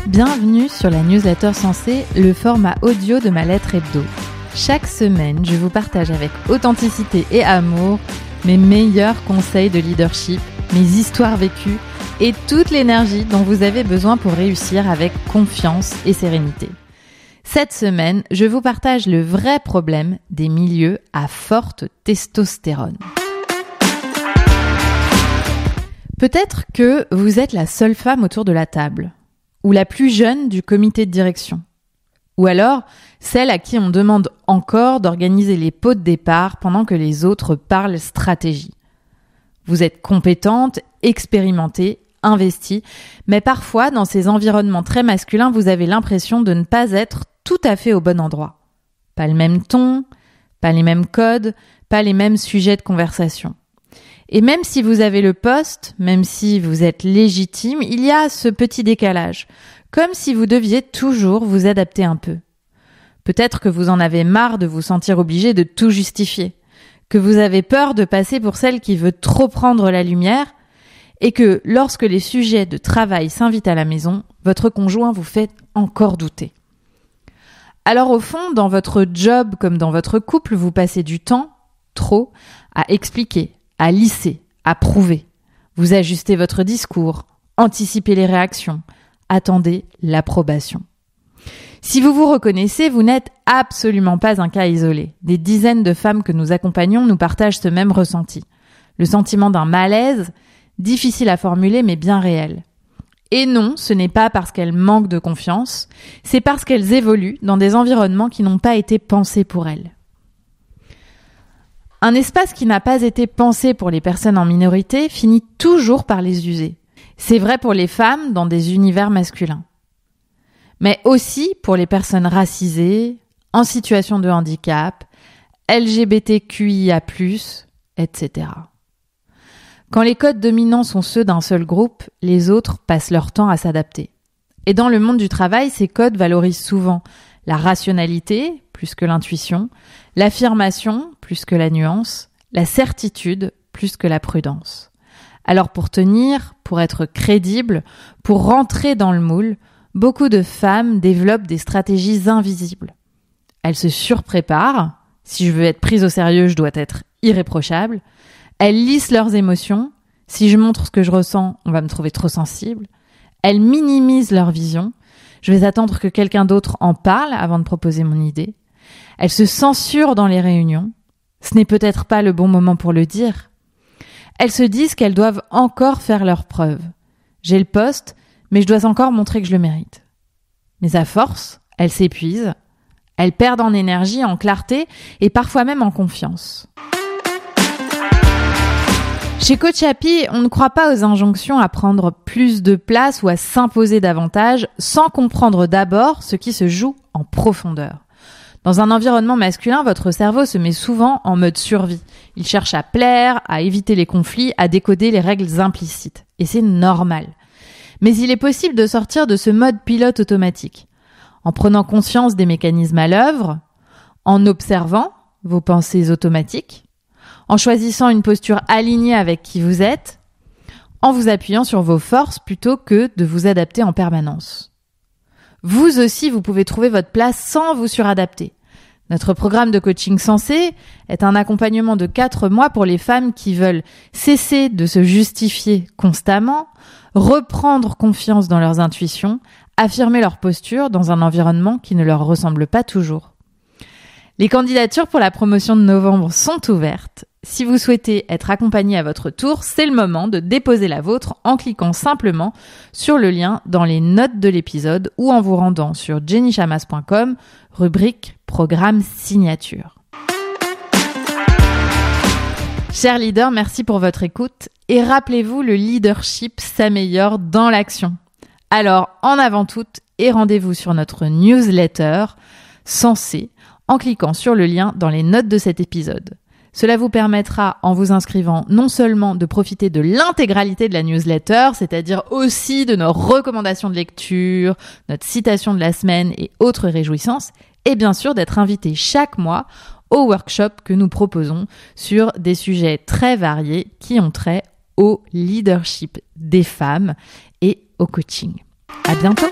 Bienvenue sur la newsletter Sensée, le format audio de ma lettre hebdo. Chaque semaine, je vous partage avec authenticité et amour mes meilleurs conseils de leadership, mes histoires vécues et toute l'énergie dont vous avez besoin pour réussir avec confiance et sérénité. Cette semaine, je vous partage le vrai problème des milieux à forte testostérone. Peut-être que vous êtes la seule femme autour de la table, ou la plus jeune du comité de direction, ou alors celle à qui on demande encore d'organiser les pots de départ pendant que les autres parlent stratégie. Vous êtes compétente, expérimentée, investie, mais parfois dans ces environnements très masculins, vous avez l'impression de ne pas être tout à fait au bon endroit. Pas le même ton, pas les mêmes codes, pas les mêmes sujets de conversation. Et même si vous avez le poste, même si vous êtes légitime, il y a ce petit décalage, comme si vous deviez toujours vous adapter un peu. Peut-être que vous en avez marre de vous sentir obligé de tout justifier, que vous avez peur de passer pour celle qui veut trop prendre la lumière, et que lorsque les sujets de travail s'invitent à la maison, votre conjoint vous fait encore douter. Alors au fond, dans votre job comme dans votre couple, vous passez du temps, trop, à expliquer, à lisser, à prouver. Vous ajustez votre discours, anticipez les réactions, attendez l'approbation. Si vous vous reconnaissez, vous n'êtes absolument pas un cas isolé. Des dizaines de femmes que nous accompagnons nous partagent ce même ressenti. Le sentiment d'un malaise, difficile à formuler mais bien réel. Et non, ce n'est pas parce qu'elles manquent de confiance, c'est parce qu'elles évoluent dans des environnements qui n'ont pas été pensés pour elles. Un espace qui n'a pas été pensé pour les personnes en minorité finit toujours par les user. C'est vrai pour les femmes dans des univers masculins. Mais aussi pour les personnes racisées, en situation de handicap, LGBTQIA+, etc. Quand les codes dominants sont ceux d'un seul groupe, les autres passent leur temps à s'adapter. Et dans le monde du travail, ces codes valorisent souvent la rationalité plus que l'intuition, l'affirmation plus que la nuance, la certitude plus que la prudence. Alors pour tenir, pour être crédible, pour rentrer dans le moule, beaucoup de femmes développent des stratégies invisibles. Elles se surpréparent. Si je veux être prise au sérieux, je dois être irréprochable. Elles lissent leurs émotions. Si je montre ce que je ressens, on va me trouver trop sensible. Elles minimisent leur vision. Je vais attendre que quelqu'un d'autre en parle avant de proposer mon idée. Elles se censurent dans les réunions. Ce n'est peut-être pas le bon moment pour le dire. Elles se disent qu'elles doivent encore faire leurs preuves. J'ai le poste, mais je dois encore montrer que je le mérite. Mais à force, elles s'épuisent. Elles perdent en énergie, en clarté et parfois même en confiance. Chez Coach Happy, on ne croit pas aux injonctions à prendre plus de place ou à s'imposer davantage sans comprendre d'abord ce qui se joue en profondeur. Dans un environnement masculin, votre cerveau se met souvent en mode survie. Il cherche à plaire, à éviter les conflits, à décoder les règles implicites. Et c'est normal. Mais il est possible de sortir de ce mode pilote automatique. En prenant conscience des mécanismes à l'œuvre, en observant vos pensées automatiques, en choisissant une posture alignée avec qui vous êtes, en vous appuyant sur vos forces plutôt que de vous adapter en permanence. Vous aussi, vous pouvez trouver votre place sans vous suradapter. Notre programme de coaching Sensée est un accompagnement de 4 mois pour les femmes qui veulent cesser de se justifier constamment, reprendre confiance dans leurs intuitions, affirmer leur posture dans un environnement qui ne leur ressemble pas toujours. Les candidatures pour la promotion de novembre sont ouvertes. Si vous souhaitez être accompagné à votre tour, c'est le moment de déposer la vôtre en cliquant simplement sur le lien dans les notes de l'épisode ou en vous rendant sur jennychamas.com, rubrique Programme Signature. Chers leaders, merci pour votre écoute et rappelez-vous, le leadership s'améliore dans l'action. Alors, en avant toute et rendez-vous sur notre newsletter Sensée en cliquant sur le lien dans les notes de cet épisode. Cela vous permettra, en vous inscrivant, non seulement de profiter de l'intégralité de la newsletter, c'est-à-dire aussi de nos recommandations de lecture, notre citation de la semaine et autres réjouissances, et bien sûr d'être invité chaque mois au workshop que nous proposons sur des sujets très variés qui ont trait au leadership des femmes et au coaching. À bientôt!